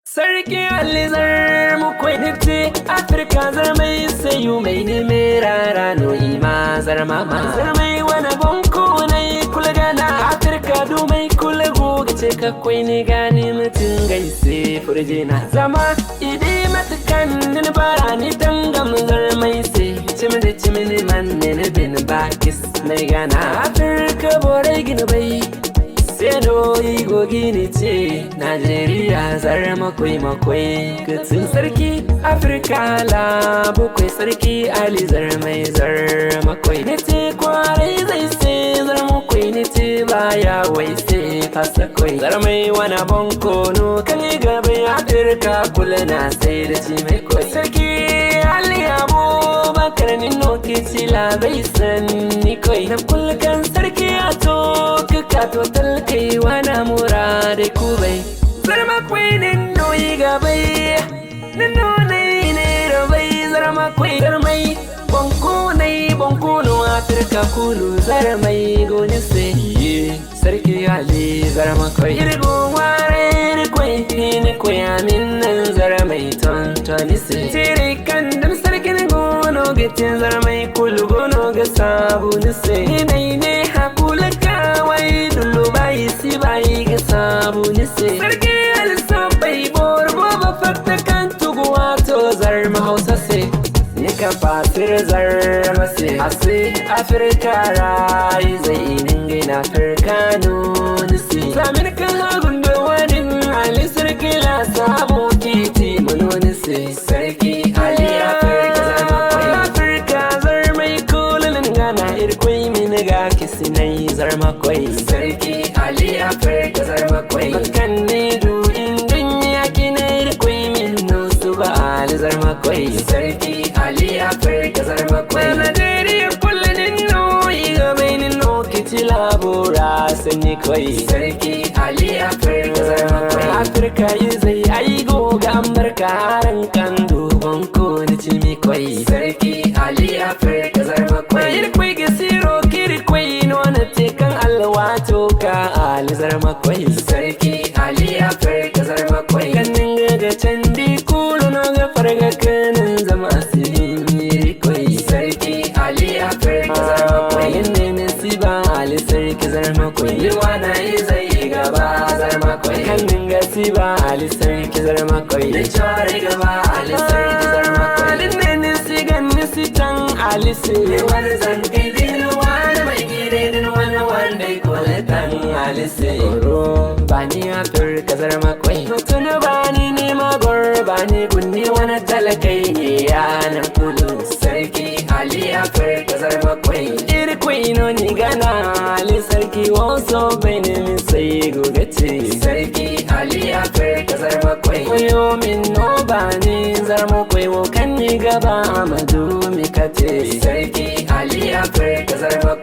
Sarki alizar mu kwenite Afrika zarmai sayu mai neme rara no ima zarmama zarmai wani bonko nai kula gana Afrika du mai kula goga ce ka kwai gani mutum gaise furjina zama idi matukan nin bara ni tangam zarmai sai cimini man ne bin bakis mai gana Afrika borai gina bai Seno igo gini ce Najeriya zar makwai Kutsin sarki Afrika la bukwai sarki Ali zar mai zar makwai Nete kwarai zai se zar makwai nete baya wai se fasa kwai Zar mai wana bonko no kan yi gaban Afrika kula na sai da ci mai kwai Sarki Ali Abubakar ni no kici la bai san ni kwai Na kulkan sarki a to ka total kai wana murade kubai zarma kwai ninno yi gabai ninno nai ne rabai zarma kwai zarmai bonko no Afrika kulu zarmai goni sai sarki Ali zarma kwai irgo ware kwai ni kwai amin nan zarmai tontoni sai tire kan dan sarkin gono gitin zarmai kulu gono ga sabu ni sai nai ne hakula kawai dullu bai si bai ga sabu ni sai sarki alisa bai borbo ba fatta kan tuguwa to zarma hausa sai ni ka fasir zarma sai ase Afrika rai zai ningina Afrika no ni sai zamin kan hagun da wani ali sarki la sabu kiti muno ni sai sarki ali Afrika zarma kwai Afrika zarmai kulun gana irkwai min ga kisinai zarma kwai sarki Ali Afrika zarma kwai makan ne du indun yaki ne irkwai min no suba ali zarma kwai sarki Ali Afrika zarma kwai Najeriya kullun no iga bainin no kiti labura sanni kwai sarki Ali Afrika zarma kwai Afrika izai aigo ga Amurka ran kan dubon ko ni cimi kwai sarki Ali Afrika zarma kwai irkwai ga siro kirkwai no na tekan alwato ka Ali zarma kwai sarki Ali Afrika zarma kwai kanin ga candi kulu no ga farga kanin zama asiri kwai sarki Ali Afrika zarma kwai ne siba Ali sarki zarma kwai yiwana izai gaba zarma kwai kanin ga siba Ali sarki zarma kwai da chore gaba Ali sarki zarma kwai ne sigan sitan Ali sai wani zan kai wani mai gidan wani wanda koletan Ali sai oro bani Afrika zarma kwai tunu bani ne magor bani gunni wani talakai ne yana kudu sarki Ali Afrika zarma kwai irkwai no ni gana Ali sarki waso bai ne min sai gogace sarki Ali Afrika zarma kwai koyo min no bani zarma kwai wo kan ni gaba amadu mi kace sarki Ali Afrika zarma